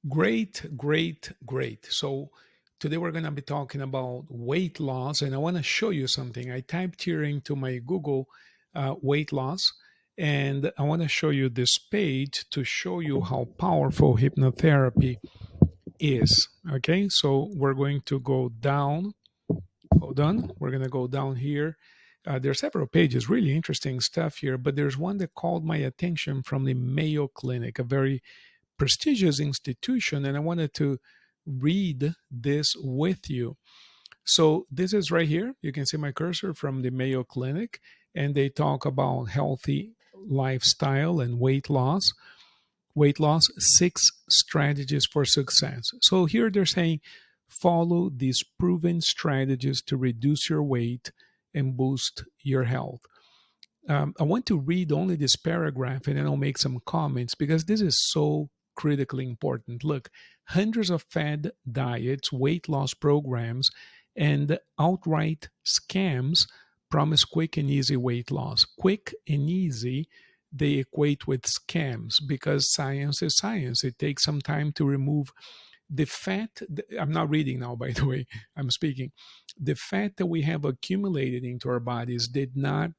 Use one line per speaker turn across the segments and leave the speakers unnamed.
Great, great, great. So today we're going to be talking about weight loss, and I want to show you something. I typed here into my Google weight loss, and I want to show you this page to show you how powerful hypnotherapy is. Okay, so we're going to go down. Hold on, we're going to go down here. There are several pages, really interesting stuff here, but there's one that called my attention from the Mayo Clinic, a very prestigious institution, and I wanted to read this with you. So, this is right here. You can see my cursor from the Mayo Clinic, and they talk about healthy lifestyle and weight loss. Weight loss, six strategies for success. So, here they're saying follow these proven strategies to reduce your weight and boost your health. I want to read only this paragraph and then I'll make some comments because this is so critically important. Look, hundreds of fad diets, weight loss programs, and outright scams promise quick and easy weight loss. Quick and easy, they equate with scams because science is science. It takes some time to remove the fat. I'm not reading now, by the way, I'm speaking. The fat that we have accumulated into our bodies did not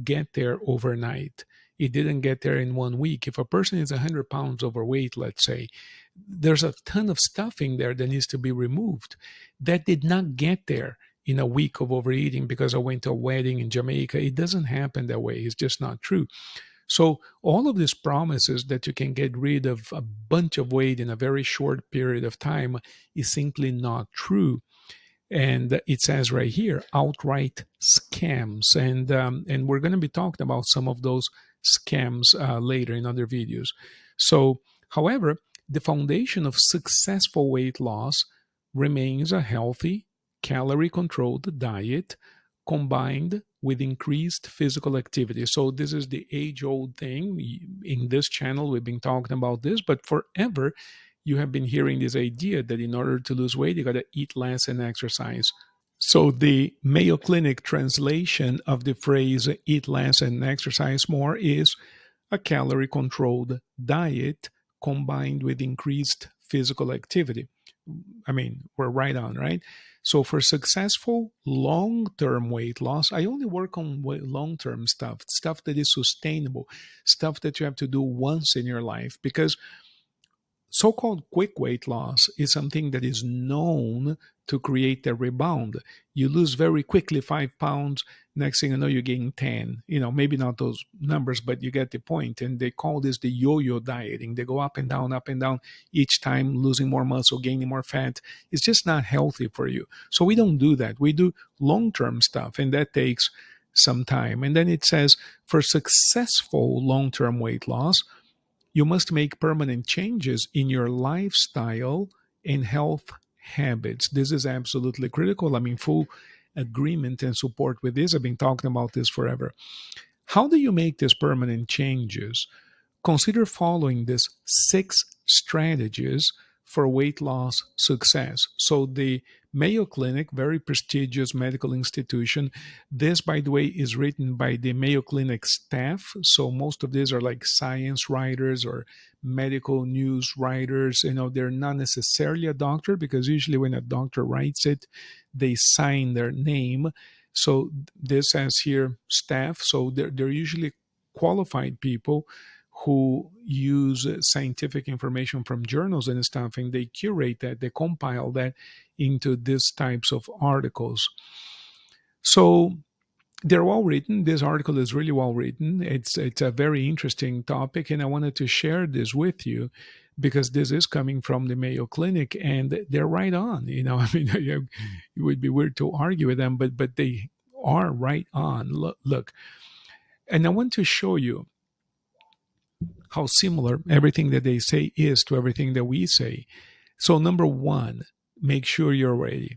get there overnight. It didn't get there in 1 week. If a person is 100 pounds overweight, let's say, there's a ton of stuff in there that needs to be removed. That did not get there in a week of overeating because I went to a wedding in Jamaica. It doesn't happen that way. It's just not true. So, all of these promises that you can get rid of a bunch of weight in a very short period of time is simply not true. And it says right here outright scams, and we're going to be talking about some of those scams later in other videos. So however, the foundation of successful weight loss remains a healthy calorie controlled diet combined with increased physical activity. So this is the age old thing. In this channel we've been talking about this, but forever you have been hearing this idea that in order to lose weight, you got to eat less and exercise. So, the Mayo Clinic translation of the phrase eat less and exercise more is a calorie controlled diet combined with increased physical activity. I mean, we're right on, right? So, for successful long term weight loss, I only work on long term stuff, stuff that is sustainable, stuff that you have to do once in your life, because so-called quick weight loss is something that is known to create a rebound. You lose very quickly 5 pounds. Next thing you know, you gain 10. Maybe not those numbers, but you get the point. And they call this the yo-yo dieting. They go up and down each time, losing more muscle, gaining more fat. It's just not healthy for you. So we don't do that. We do long-term stuff, and that takes some time. And then it says, for successful long-term weight loss, you must make permanent changes in your lifestyle and health habits. This is absolutely critical. I'm in full agreement and support with this. I've been talking about this forever. How do you make these permanent changes? Consider following these six strategies for weight loss success. So, the Mayo Clinic, very prestigious medical institution. This, by the way, is written by the Mayo Clinic staff. So, most of these are like science writers or medical news writers. They're not necessarily a doctor because usually when a doctor writes it, they sign their name. So, this says here staff. So, they're usually qualified people who use scientific information from journals and stuff, and they curate that, they compile that into these types of articles. So they're well written. This article is really well written. It's a very interesting topic, and I wanted to share this with you because this is coming from the Mayo Clinic, and they're right on. I mean, it would be weird to argue with them, but they are right on. Look, and I want to show you how similar everything that they say is to everything that we say. So, number one, make sure you're ready.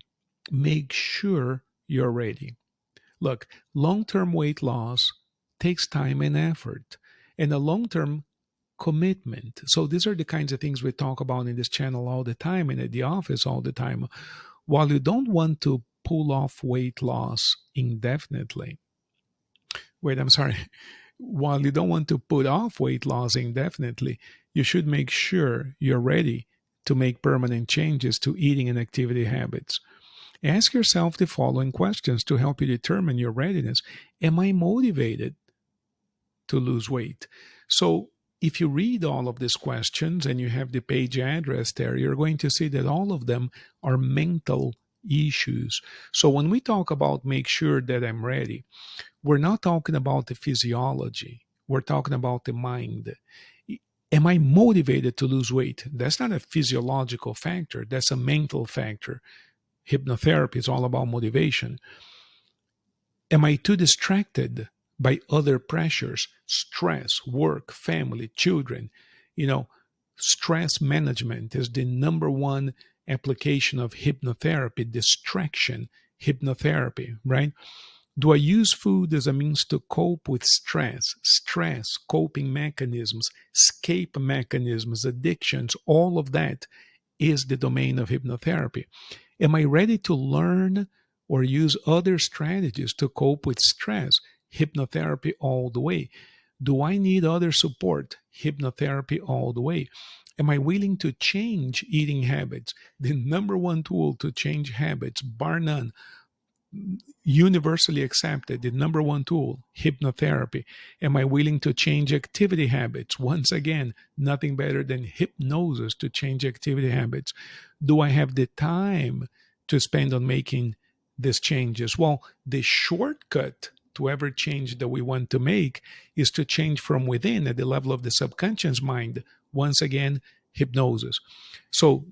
Make sure you're ready. Look, long term weight loss takes time and effort and a long term commitment. So, these are the kinds of things we talk about in this channel all the time and at the office all the time. While you don't want to pull off weight loss indefinitely, wait, I'm sorry. While you don't want to put off weight loss indefinitely, you should make sure you're ready to make permanent changes to eating and activity habits? Ask yourself the following questions to help you determine your readiness. Am I motivated to lose weight? So, if you read all of these questions and you have the page address there, you're going to see that all of them are mental issues. So, when we talk about make sure that I'm ready, we're not talking about the physiology, we're talking about the mind. Am I motivated to lose weight? That's not a physiological factor, that's a mental factor. Hypnotherapy is all about motivation. Am I too distracted by other pressures, stress, work, family, children? You know, stress management is the number one application of hypnotherapy, distraction hypnotherapy, right? Do I use food as a means to cope with stress, coping mechanisms, escape mechanisms, addictions? All of that is the domain of hypnotherapy. Am I ready to learn or use other strategies to cope with stress? Hypnotherapy all the way. Do I need other support? Hypnotherapy all the way. Am I willing to change eating habits? The number one tool to change habits, bar none, universally accepted, the number one tool, hypnotherapy. Am I willing to change activity habits? Once again, nothing better than hypnosis to change activity habits. Do I have the time to spend on making these changes? Well, the shortcut to every change that we want to make is to change from within at the level of the subconscious mind. Once again, hypnosis. So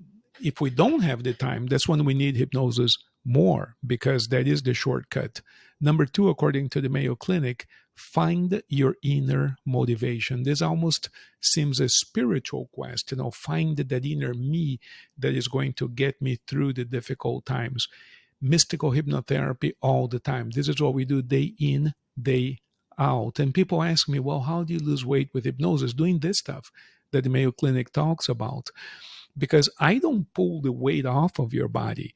if we don't have the time, that's when we need hypnosis more, because that is the shortcut. Number two, according to the Mayo Clinic, find your inner motivation. This almost seems a spiritual quest, find that inner me that is going to get me through the difficult times. Mystical hypnotherapy all the time. This is what we do day in, day out. And people ask me, well, how do you lose weight with hypnosis? Doing this stuff that the Mayo Clinic talks about. Because I don't pull the weight off of your body.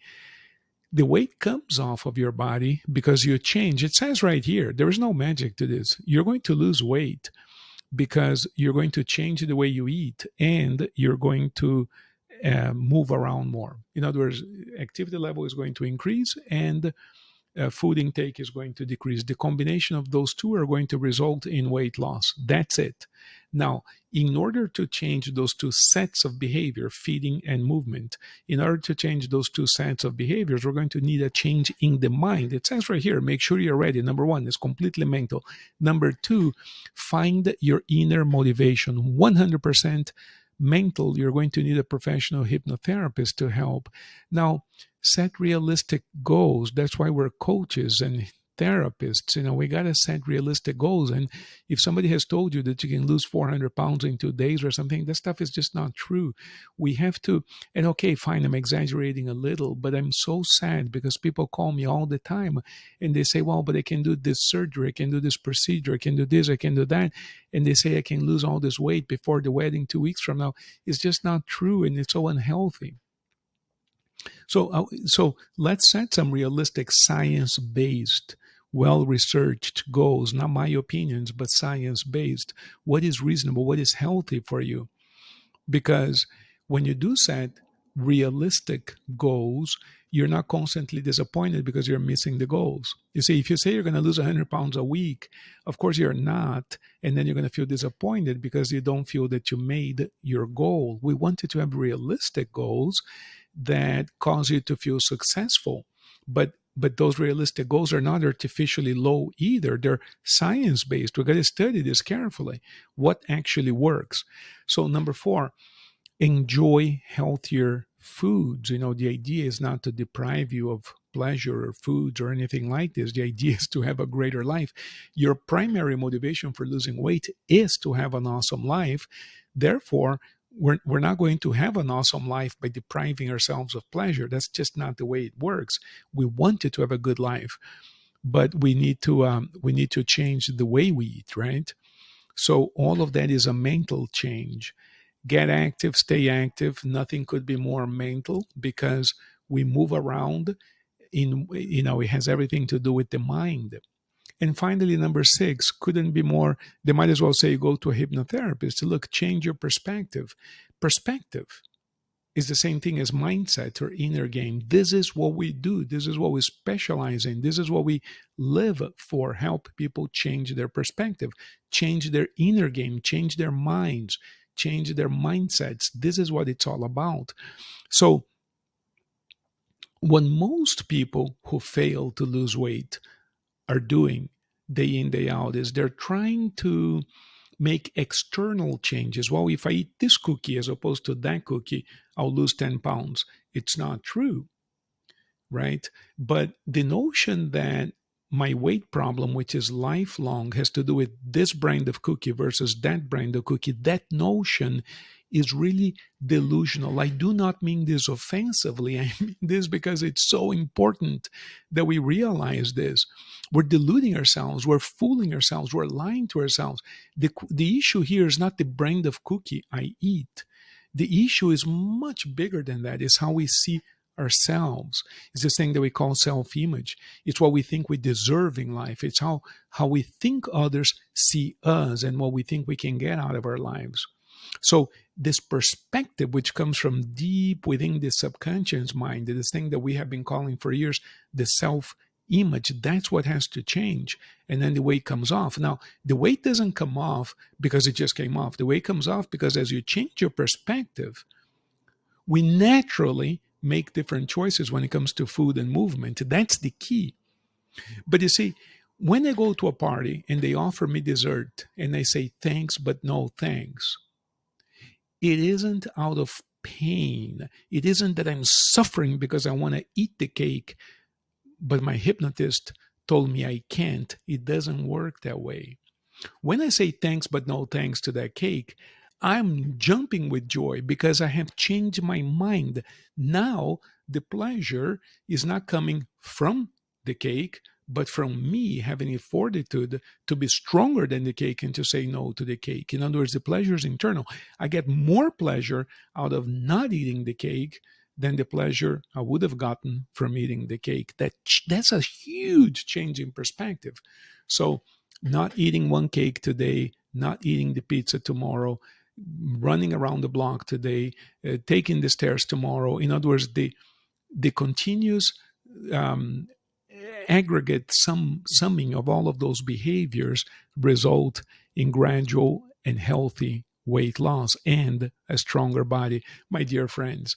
The weight comes off of your body because you change. It says right here, there is no magic to this. You're going to lose weight because you're going to change the way you eat and you're going to move around more. In other words, activity level is going to increase and food intake is going to decrease. The combination of those two are going to result in weight loss. That's it. Now, in order to change those two sets of behavior, feeding and movement, in order to change those two sets of behaviors, we're going to need a change in the mind. It says right here, make sure you're ready. Number one, it's completely mental. Number two, find your inner motivation. 100% mental. You're going to need a professional hypnotherapist to help. Now, set realistic goals. That's why we're coaches and therapists. We got to set realistic goals. And if somebody has told you that you can lose 400 pounds in 2 days or something, that stuff is just not true. We have to, and okay, fine, I'm exaggerating a little, but I'm so sad because people call me all the time and they say, well, but I can do this surgery, I can do this procedure, I can do this, I can do that. And they say I can lose all this weight before the wedding 2 weeks from now. It's just not true, and it's so unhealthy. So let's set some realistic, science-based, well-researched goals, not my opinions, but science-based. What is reasonable? What is healthy for you? Because when you do set realistic goals, you're not constantly disappointed because you're missing the goals. You see, if you say you're going to lose 100 pounds a week, of course you're not, and then you're going to feel disappointed because you don't feel that you made your goal. We want you to have realistic goals that cause you to feel successful. But those realistic goals are not artificially low either. They're science-based. We've got to study this carefully, what actually works. So number four, enjoy healthier foods. The idea is not to deprive you of pleasure or foods or anything like this. The idea is to have a greater life. Your primary motivation for losing weight is to have an awesome life. Therefore, we're not going to have an awesome life by depriving ourselves of pleasure. That's just not the way it works. We want you to have a good life, but we need to change the way we eat, right? So all of that is a mental change. Get active, stay active. Nothing could be more mental because we move around. It has everything to do with the mind. And finally, number six, couldn't be more, they might as well say go to a hypnotherapist to change your perspective. Perspective. is the same thing as mindset or inner game. This is what we do. This is what we specialize in. This is what we live for. Help people change their perspective, change their inner game, change their minds, change their mindsets. This is what it's all about. So, what most people who fail to lose weight are doing day in, day out is they're trying to make external changes. Well, if I eat this cookie as opposed to that cookie, I'll lose 10 pounds. It's not true, right? But the notion that my weight problem, which is lifelong, has to do with this brand of cookie versus that brand of cookie, that notion is really delusional. I do not mean this offensively. I mean this because it's so important that we realize this. We're deluding ourselves, we're fooling ourselves, we're lying to ourselves. The issue here is not the brand of cookie I eat. The issue is much bigger than that. It's how we see ourselves. It's this thing that we call self-image. It's what we think we deserve in life. It's how we think others see us and what we think we can get out of our lives. So this perspective, which comes from deep within the subconscious mind, this thing that we have been calling for years, the self-image, that's what has to change. And then the weight comes off. Now, the weight doesn't come off because it just came off. The weight comes off because as you change your perspective, we naturally make different choices when it comes to food and movement. That's the key. But you see, when I go to a party and they offer me dessert and I say thanks, but no thanks, it isn't out of pain. It isn't that I'm suffering because I want to eat the cake, but my hypnotist told me I can't. It doesn't work that way. When I say thanks, but no thanks to that cake, I'm jumping with joy because I have changed my mind. Now, the pleasure is not coming from the cake, but from me having the fortitude to be stronger than the cake and to say no to the cake. In other words, the pleasure is internal. I get more pleasure out of not eating the cake than the pleasure I would have gotten from eating the cake. That's a huge change in perspective. So, not eating one cake today, not eating the pizza tomorrow, running around the block today, taking the stairs tomorrow. In other words, the continuous um, aggregate summing of all of those behaviors result in gradual and healthy weight loss and a stronger body. My dear friends,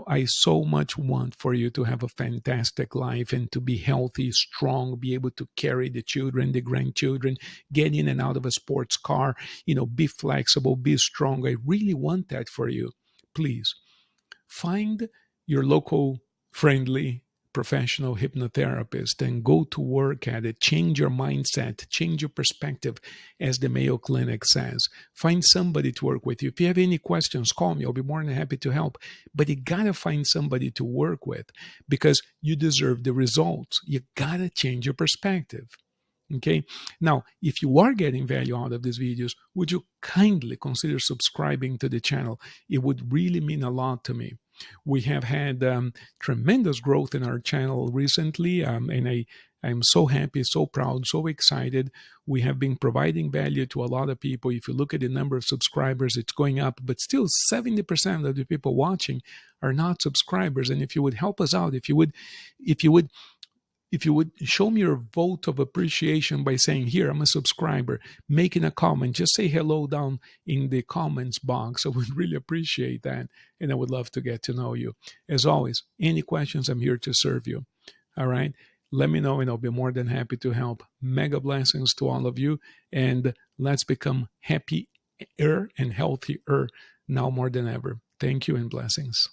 I so much want for you to have a fantastic life and to be healthy, strong, be able to carry the children, the grandchildren, get in and out of a sports car, be flexible, be strong. I really want that for you. Please find your local friendly professional hypnotherapist and go to work at it. Change your mindset, change your perspective, as the Mayo Clinic says. Find somebody to work with you. If you have any questions, call me. I'll be more than happy to help. But you gotta find somebody to work with because you deserve the results. You gotta change your perspective. Okay. Now, if you are getting value out of these videos, would you kindly consider subscribing to the channel? It would really mean a lot to me. We have had tremendous growth in our channel recently, and I'm so happy, so proud, so excited. We have been providing value to a lot of people. If you look at the number of subscribers, it's going up, but still 70% of the people watching are not subscribers. And if you would help us out, if you would show me your vote of appreciation by saying, here, I'm a subscriber, making a comment, just say hello down in the comments box. I would really appreciate that. And I would love to get to know you. As always, any questions, I'm here to serve you. All right. Let me know and I'll be more than happy to help. Mega blessings to all of you. And let's become happier and healthier now more than ever. Thank you and blessings.